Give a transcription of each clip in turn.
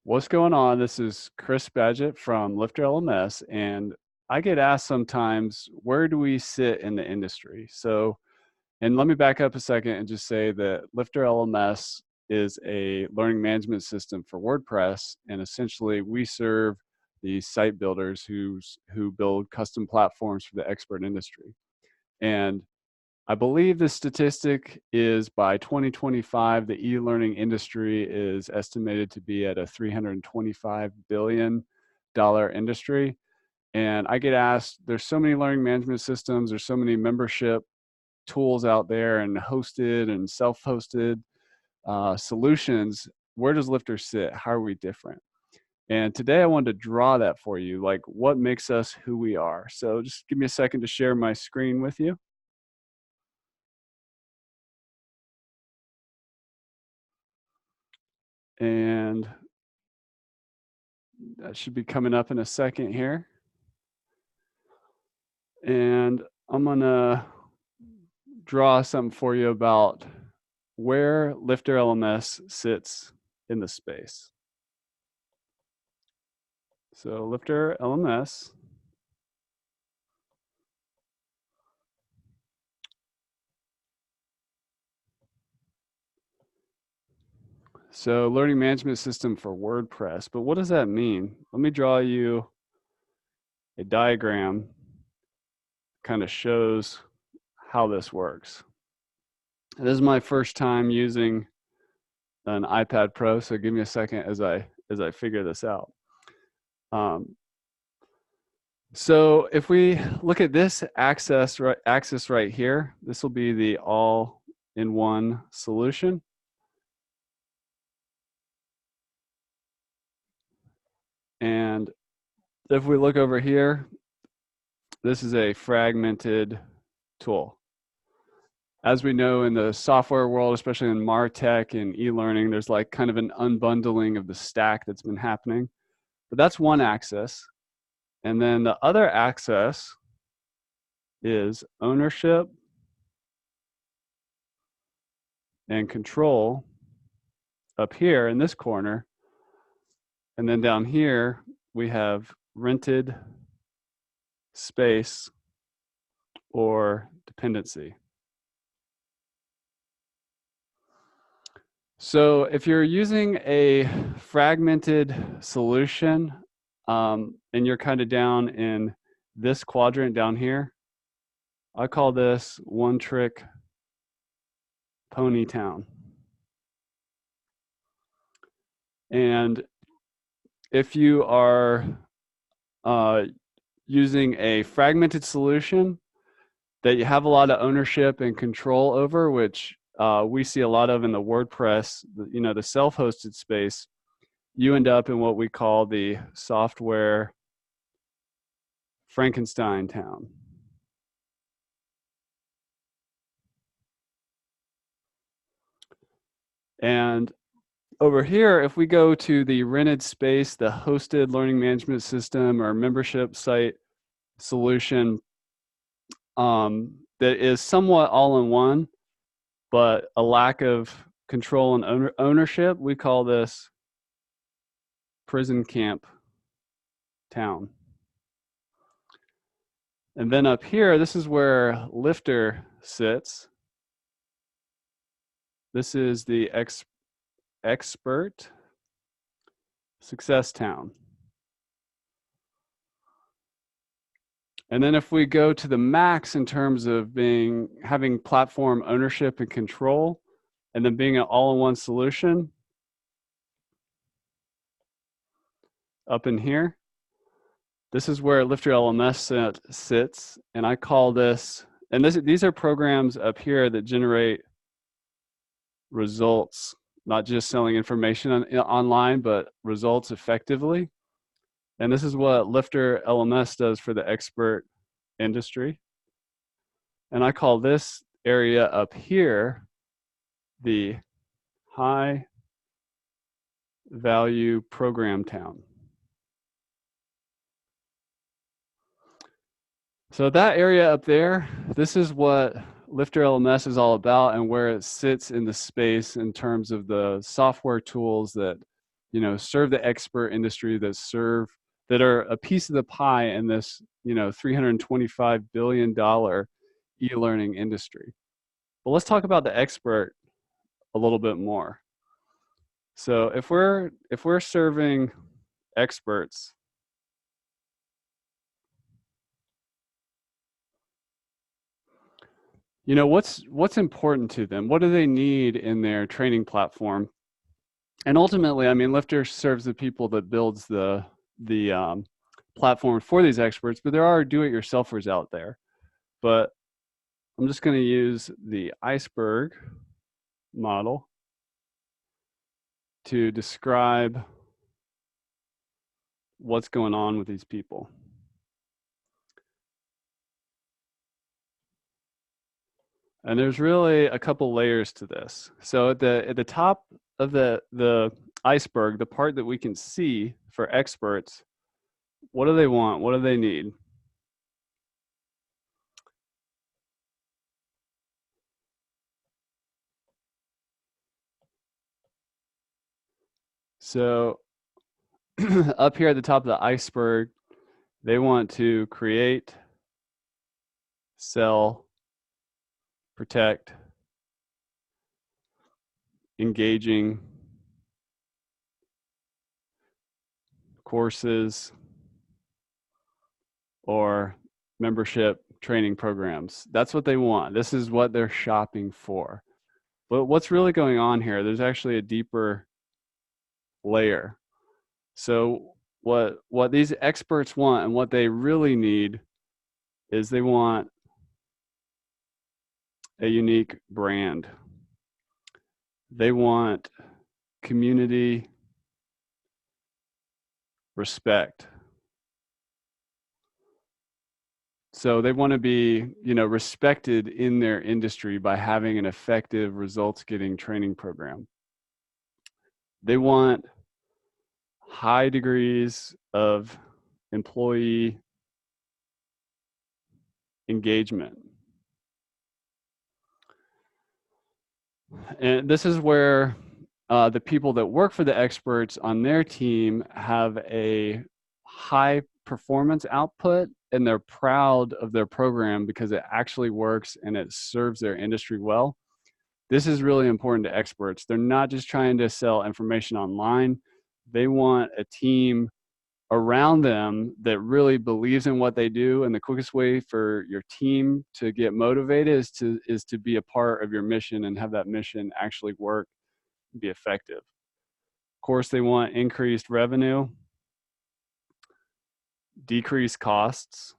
What's going on? This is Chris Badgett from Lifter LMS, and I get asked sometimes, where do we sit in the industry? And let me back up a second and just say that Lifter LMS is a learning management system for WordPress, and essentially we serve the site builders who build custom platforms for the expert industry. And I believe the statistic is by 2025, the e-learning industry is estimated to be at a $325 billion industry. And I get asked, there's so many learning management systems, there's so many membership tools out there and hosted and self-hosted solutions. Where does Lifter sit? How are we different? And today I wanted to draw that for you, like what makes us who we are. So just give me a second to share my screen with you. And that should be coming up in a second here. And I'm gonna draw something for you about where Lifter LMS sits in the space. So Lifter LMS. So learning management system for WordPress, but what does that mean? Let me draw you a diagram, kind of shows how this works. This is my first time using an iPad Pro, so give me a second as I figure this out. So if we look at this axis right here, this will be the all-in-one solution. And if we look over here, this is a fragmented tool. As we know in the software world, especially in MarTech and e-learning, there's like kind of an unbundling of the stack that's been happening. But that's one axis. And then the other axis is ownership and control up here in this corner. And then down here, we have rented space or dependency. So if you're using a fragmented solution and you're kind of down in this quadrant down here, I call this one-trick pony town. And if you are using a fragmented solution that you have a lot of ownership and control over, which we see a lot of in the WordPress, the self-hosted space, you end up in what we call the software Frankenstein town. And over here, if we go to the rented space, the hosted learning management system or membership site solution that is somewhat all-in-one, but a lack of control and ownership, we call this prison camp town. And then up here, this is where Lifter sits. This is the expert success town. And then if we go to the max in terms of having platform ownership and control, and then being an all-in-one solution, up in here, this is where Lifter LMS sits, and I call this, and these are programs up here that generate results, not just selling information online, but results effectively. And this is what Lifter LMS does for the expert industry. And I call this area up here the high value program town. So that area up there, this is what Lifter LMS is all about and where it sits in the space in terms of the software tools that serve the expert industry that are a piece of the pie in this, $325 billion e-learning industry. But let's talk about the expert a little bit more. So if we're serving experts, what's important to them? What do they need in their training platform? And ultimately, I mean, Lifter serves the people that builds the platform for these experts, but there are do-it-yourselfers out there. But I'm just going to use the iceberg model to describe what's going on with these people. And there's really a couple layers to this. So at the top of the iceberg, the part that we can see for experts, what do they want? What do they need? So up here at the top of the iceberg, they want to create, sell, protect, engaging courses or membership training programs. That's what they want. This is what they're shopping for. But what's really going on here, there's actually a deeper layer. So what these experts want and what they really need is they want a unique brand. They want community respect. So they want to be, respected in their industry by having an effective results-getting training program. They want high degrees of employee engagement. And this is where the people that work for the experts on their team have a high performance output, and they're proud of their program because it actually works and it serves their industry well. This is really important to experts. They're not just trying to sell information online. They want a team around them that really believes in what they do, and the quickest way for your team to get motivated is to be a part of your mission and have that mission actually work and be effective. Of course, they want increased revenue, decreased costs,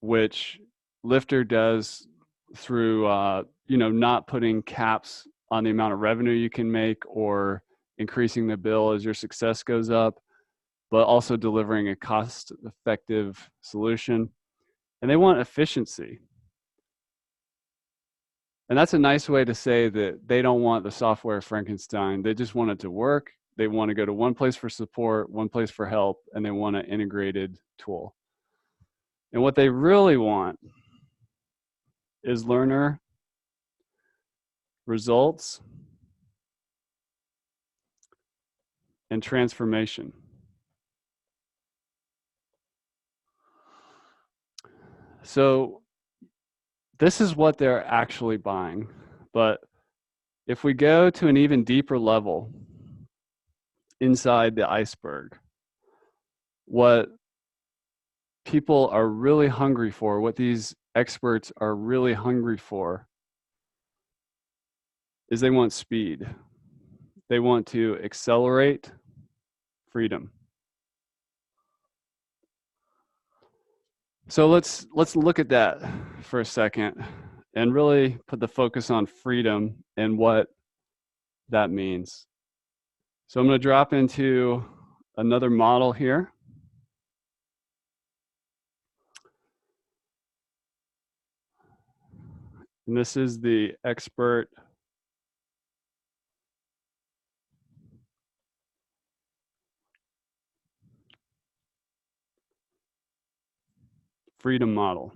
which Lifter does through not putting caps on the amount of revenue you can make or increasing the bill as your success goes up, but also delivering a cost-effective solution. And they want efficiency. And that's a nice way to say that they don't want the software Frankenstein. They just want it to work. They want to go to one place for support, one place for help, and they want an integrated tool. And what they really want is learner results and transformation. So this is what they're actually buying. But if we go to an even deeper level inside the iceberg, what people are really hungry for, what these experts are really hungry for, is they want speed. They want to accelerate freedom. So let's look at that for a second and really put the focus on freedom and what that means. So I'm going to drop into another model here. And this is the expert freedom model.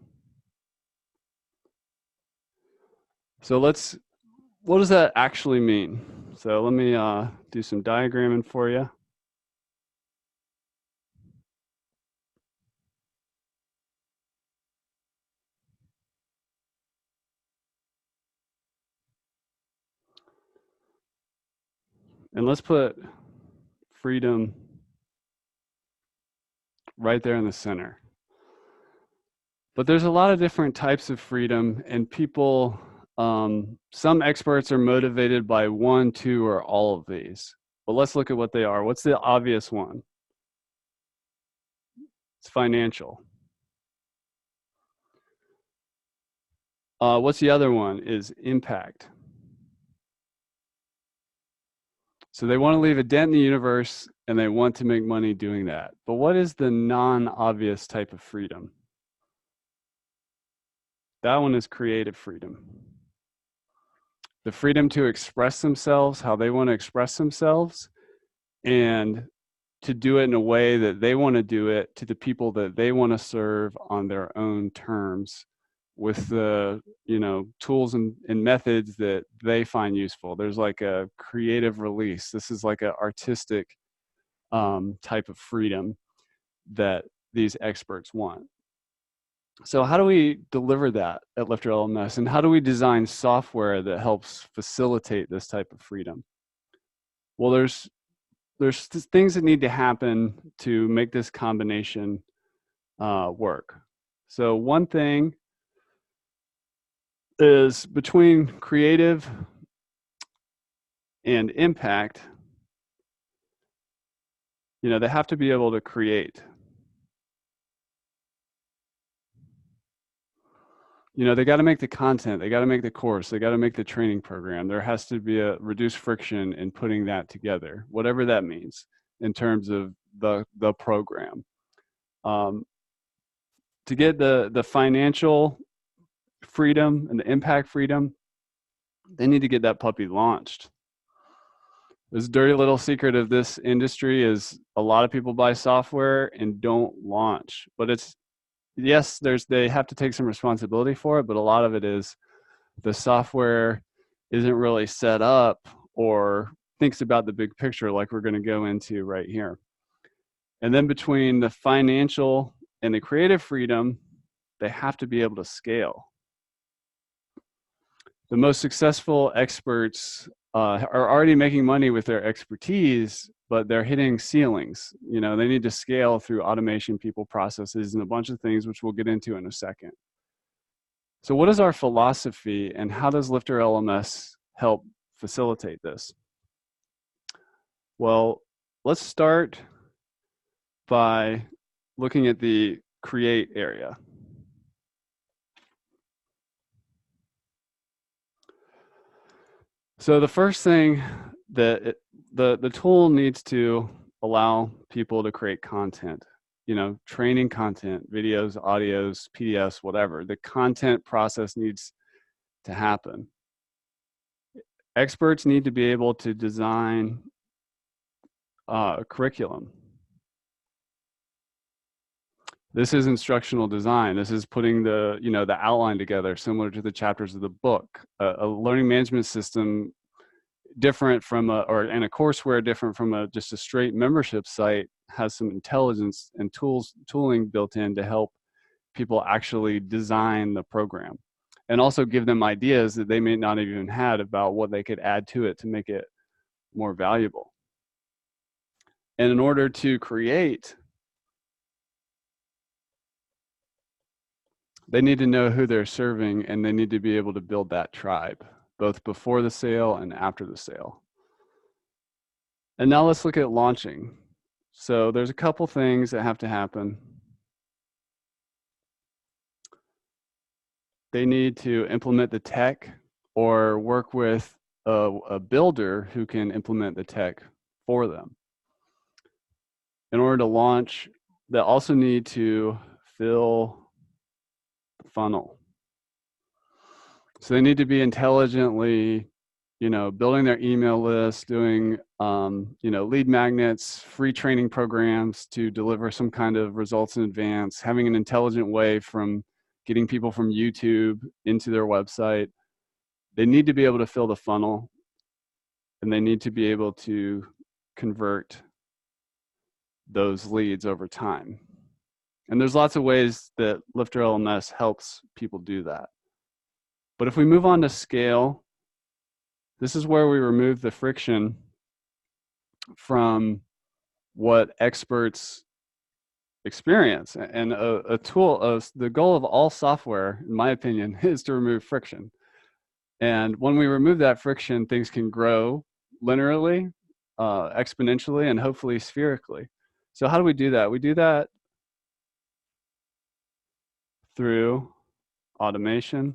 So what does that actually mean? So let me do some diagramming for you. And let's put freedom right there in the center. But there's a lot of different types of freedom, and people, some experts are motivated by one, two, or all of these. But let's look at what they are. What's the obvious one? It's financial. What's the other one? Is impact. So they want to leave a dent in the universe, and they want to make money doing that. But what is the non-obvious type of freedom? That one is creative freedom. The freedom to express themselves how they want to express themselves, and to do it in a way that they want to do it to the people that they want to serve on their own terms, with the tools and methods that they find useful. There's like a creative release. This is like an artistic type of freedom that these experts want. So how do we deliver that at Lifter LMS, and how do we design software that helps facilitate this type of freedom? Well, there's things that need to happen to make this combination work. So one thing is, between creative and impact, they have to be able to create. They got to make the content, they got to make the course, they got to make the training program. There has to be a reduced friction in putting that together, whatever that means in terms of the program. To get the financial freedom and the impact freedom, they need to get that puppy launched. This dirty little secret of this industry is a lot of people buy software and don't launch. But it's, yes, they have to take some responsibility for it, but a lot of it is the software isn't really set up or thinks about the big picture, like we're going to go into right here. And then between the financial and the creative freedom, they have to be able to scale. The most successful experts are already making money with their expertise, but they're hitting ceilings. They need to scale through automation, people, processes, and a bunch of things, which we'll get into in a second. So what is our philosophy, and how does Lifter LMS help facilitate this? Well, let's start by looking at the create area. So the first thing that the tool needs to allow people to create content, training content, videos, audios, PDFs, whatever. The content process needs to happen. Experts need to be able to design a curriculum. This is instructional design. This is putting the outline together, similar to the chapters of the book. A learning management system different from and a courseware different from just a straight membership site has some intelligence and tooling built in to help people actually design the program, and also give them ideas that they may not have even had about what they could add to it to make it more valuable. And in order to create, they need to know who they're serving, and they need to be able to build that tribe, both before the sale and after the sale. And now let's look at launching. So there's a couple things that have to happen. They need to implement the tech or work with a builder who can implement the tech for them. In order to launch, they also need to fill the funnel. So they need to be intelligently, building their email list, doing, lead magnets, free training programs to deliver some kind of results in advance, having an intelligent way from getting people from YouTube into their website. They need to be able to fill the funnel. and they need to be able to convert those leads over time. And there's lots of ways that Lifter LMS helps people do that. But if we move on to scale, this is where we remove the friction from what experts experience. And a tool of the goal of all software, in my opinion, is to remove friction. And when we remove that friction, things can grow linearly, exponentially, and hopefully spherically. So how do we do that? We do that through automation,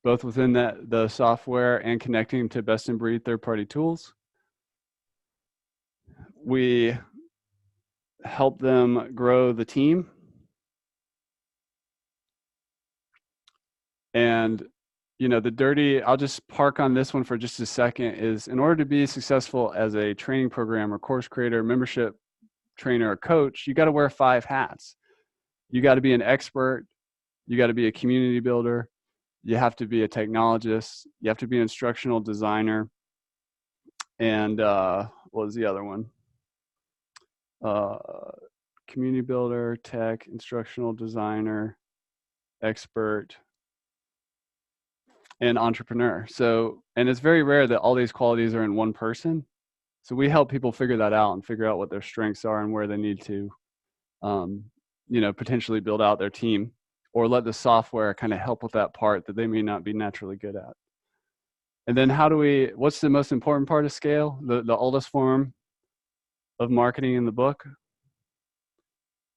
both within the software and connecting to best-in-breed third-party tools. We help them grow the team. And I'll just park on this one for just a second, is in order to be successful as a training program or course creator, membership trainer, or coach, you got to wear 5 hats. You got to be an expert. You got to be a community builder. You have to be a technologist. You have to be an instructional designer. And what was the other one? Community builder, tech, instructional designer, expert, and entrepreneur. So, and it's very rare that all these qualities are in one person. So we help people figure that out and figure out what their strengths are and where they need to, potentially build out their team, or let the software kind of help with that part that they may not be naturally good at. And then what's the most important part of scale? The oldest form of marketing in the book?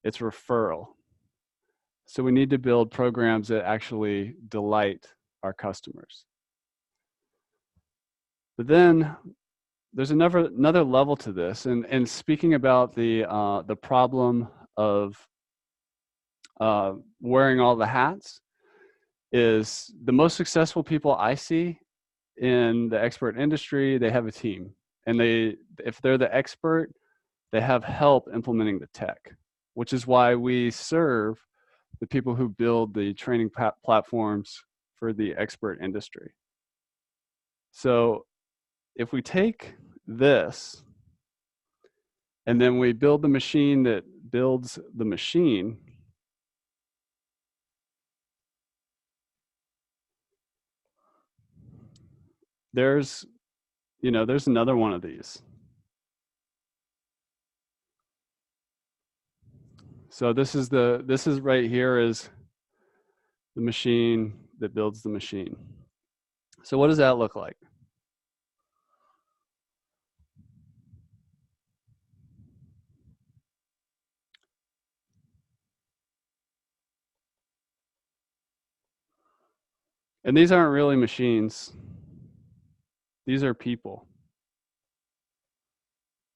It's referral. So we need to build programs that actually delight our customers. But then there's another level to this. And speaking about the problem of wearing all the hats, is the most successful people I see in the expert industry, they have a team. And if they're the expert, they have help implementing the tech, which is why we serve the people who build the training platforms for the expert industry. So if we take this and then we build the machine that builds the machine, there's another one of these. So this is right here is the machine that builds the machine. So what does that look like? And these aren't really machines. These are people.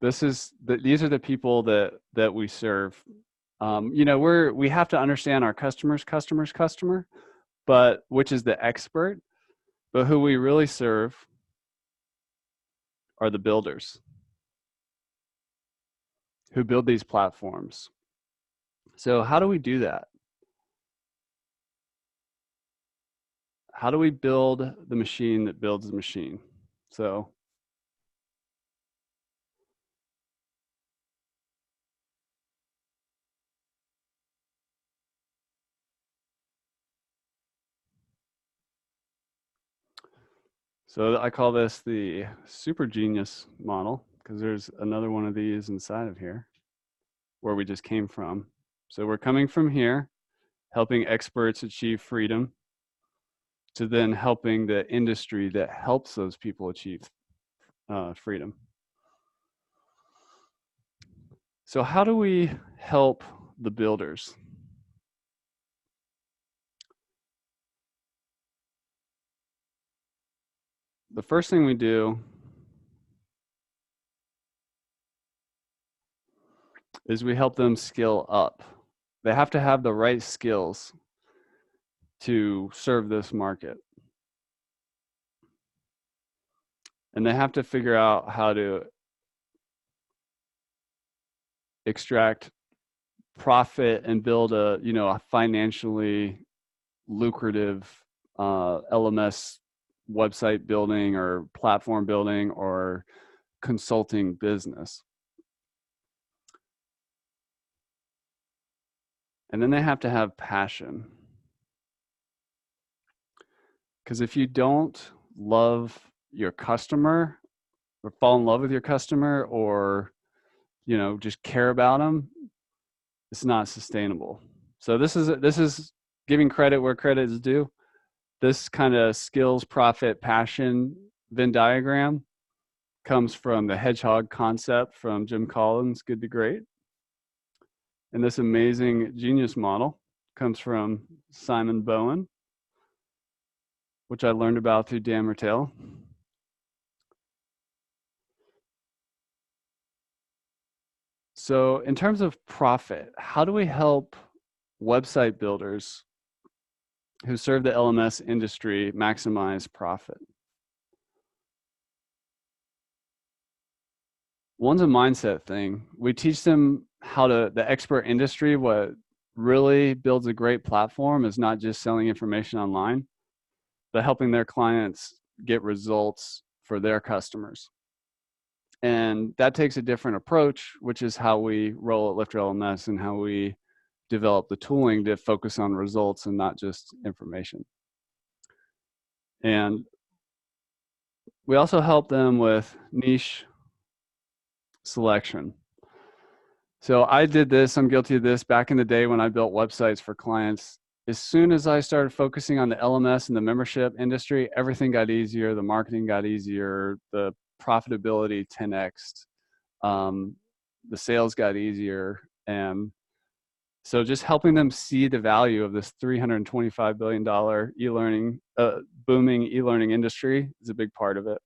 These are the people that we serve. We have to understand our customer, but which is the expert, but who we really serve are the builders who build these platforms. So how do we do that? How do we build the machine that builds the machine? So I call this the super genius model, because there's another one of these inside of here where we just came from. So we're coming from here, helping experts achieve freedom, to then helping the industry that helps those people achieve freedom. So how do we help the builders? The first thing we do is we help them skill up. They have to have the right skills to serve this market. And they have to figure out how to extract profit and build a financially lucrative LMS website building or platform building or consulting business. And then they have to have passion. Because if you don't love your customer or fall in love with your customer or, just care about them, it's not sustainable. So this is giving credit where credit is due. This kind of skills, profit, passion Venn diagram comes from the hedgehog concept from Jim Collins' Good to Great. And this amazing genius model comes from Simon Bowen, which I learned about through Dan Martell. So in terms of profit, how do we help website builders who serve the LMS industry maximize profit? One's a mindset thing. We teach them the expert industry, what really builds a great platform is not just selling information online, but helping their clients get results for their customers. And that takes a different approach, which is how we roll at Lifter LMS and how we develop the tooling to focus on results and not just information. And we also help them with niche selection. So I did this, I'm guilty of this back in the day when I built websites for clients. As soon as I started focusing on the LMS and the membership industry, everything got easier, the marketing got easier, the profitability 10x'd, the sales got easier. And so just helping them see the value of this $325 billion e-learning, booming e-learning industry is a big part of it.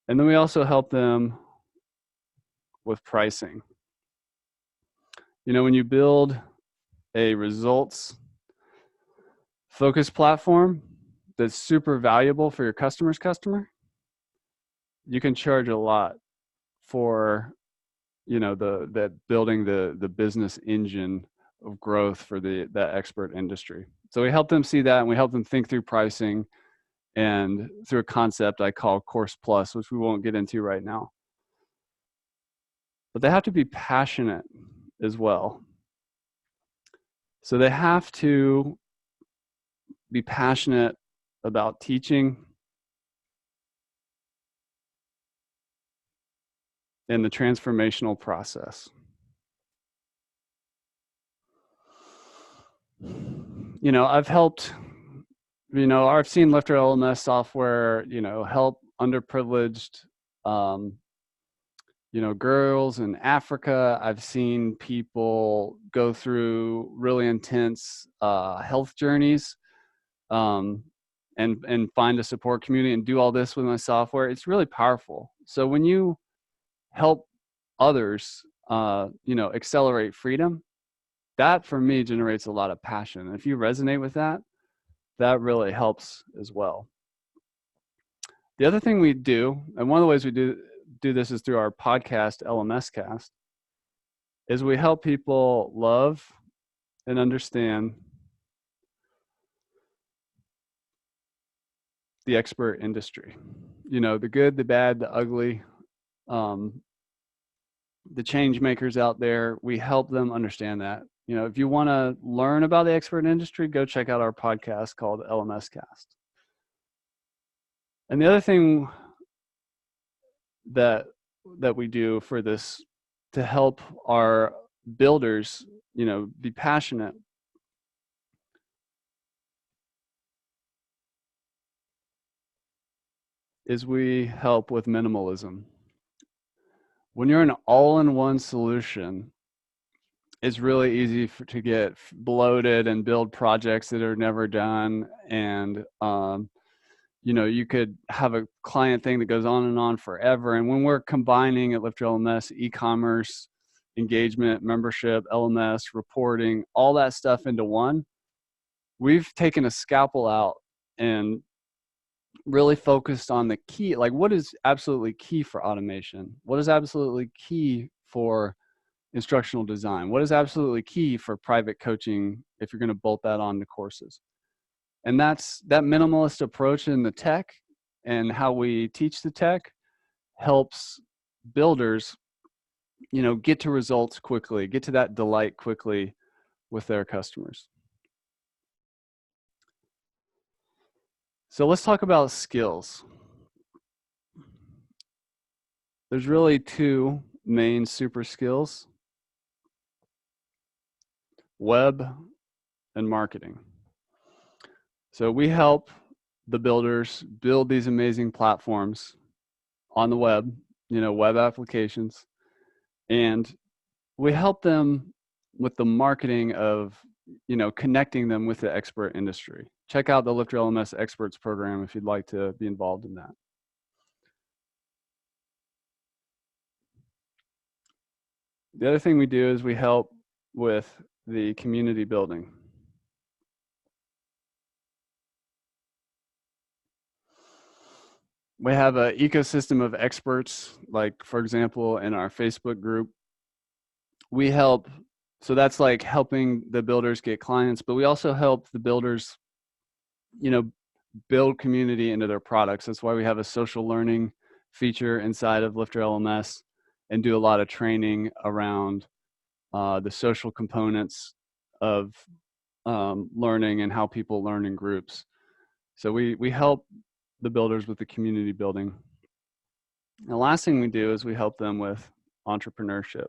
And then we also help them with pricing. When you build a results focused platform that's super valuable for your customer's customer, you can charge a lot for the building the business engine of growth for that expert industry. So we help them see that, and we help them think through pricing and through a concept I call Course Plus, which we won't get into right now. But they have to be passionate as well. So they have to be passionate about teaching and the transformational process. I've helped, I've seen Lifter LMS software, help underprivileged, girls in Africa. I've seen people go through really intense health journeys and find a support community and do all this with my software. It's really powerful. So when you help others, accelerate freedom, that for me generates a lot of passion. And if you resonate with that, that really helps as well. The other thing we do, and one of the ways we do this is through our podcast, LMS Cast, is we help people love and understand the expert industry. The good, the bad, the ugly, the change makers out there. We help them understand that. If you want to learn about the expert industry, go check out our podcast called LMS Cast. And the other thing that we do for this to help our builders, be passionate, is we help with minimalism. When you're an all-in-one solution, it's really easy to get bloated and build projects that are never done. And, you could have a client thing that goes on and on forever. And when we're combining at Lifter LMS, e-commerce, engagement, membership, LMS, reporting, all that stuff into one, we've taken a scalpel out and really focused on the key, like what is absolutely key for automation? What is absolutely key for instructional design? What is absolutely key for private coaching if you're going to bolt that on to courses? And that's that minimalist approach in the tech and how we teach the tech helps builders, get to results quickly, get to that delight quickly with their customers. So let's talk about skills. There's really two main super skills: web and marketing. So we help the builders build these amazing platforms on the web, web applications, and we help them with the marketing of, connecting them with the expert industry. Check out the Lifter LMS Experts program if you'd like to be involved in that. The other thing we do is we help with the community building. We have an ecosystem of experts, like, for example, in our Facebook group. We help, so that's like helping the builders get clients, but we also help the builders, build community into their products. That's why we have a social learning feature inside of Lifter LMS and do a lot of training around the social components of learning and how people learn in groups. So we help the builders with the community building. And the last thing we do is we help them with entrepreneurship.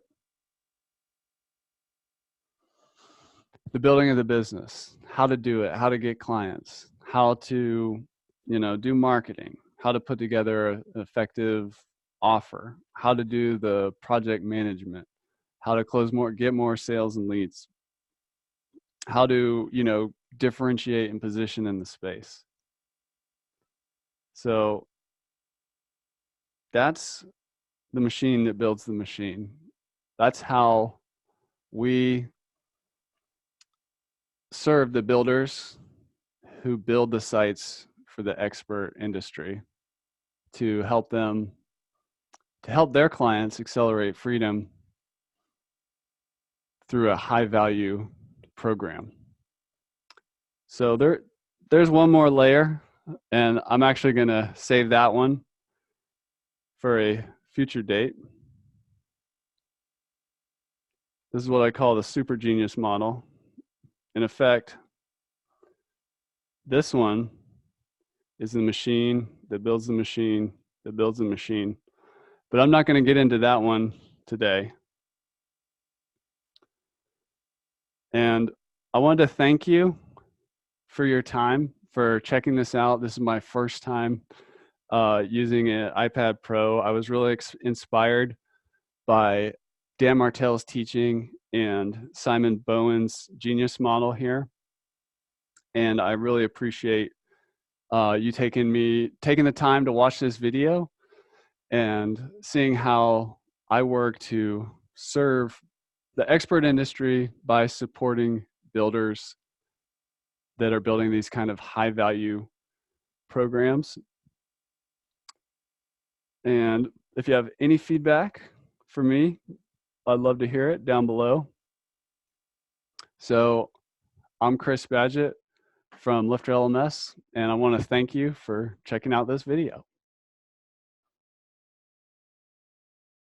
The building of the business, how to do it, how to get clients, how to, do marketing, how to put together an effective offer, how to do the project management, how to close more, get more sales and leads, how to, differentiate and position in the space. So that's the machine that builds the machine. That's how we serve the builders who build the sites for the expert industry to help them, to help their clients accelerate freedom through a high value program. So there's one more layer, and I'm actually going to save that one for a future date. This is what I call the super genius model. In effect, this one is the machine that builds the machine that builds the machine. But I'm not going to get into that one today. And I wanted to thank you for your time, for checking this out. This is my first time using an iPad Pro. I was really inspired by Dan Martell's teaching and Simon Bowen's genius model here. And I really appreciate you taking the time to watch this video and seeing how I work to serve the expert industry by supporting builders that are building these kind of high value programs. And if you have any feedback for me, I'd love to hear it down below. So I'm Chris Badgett from Lifter LMS, and I want to thank you for checking out this video.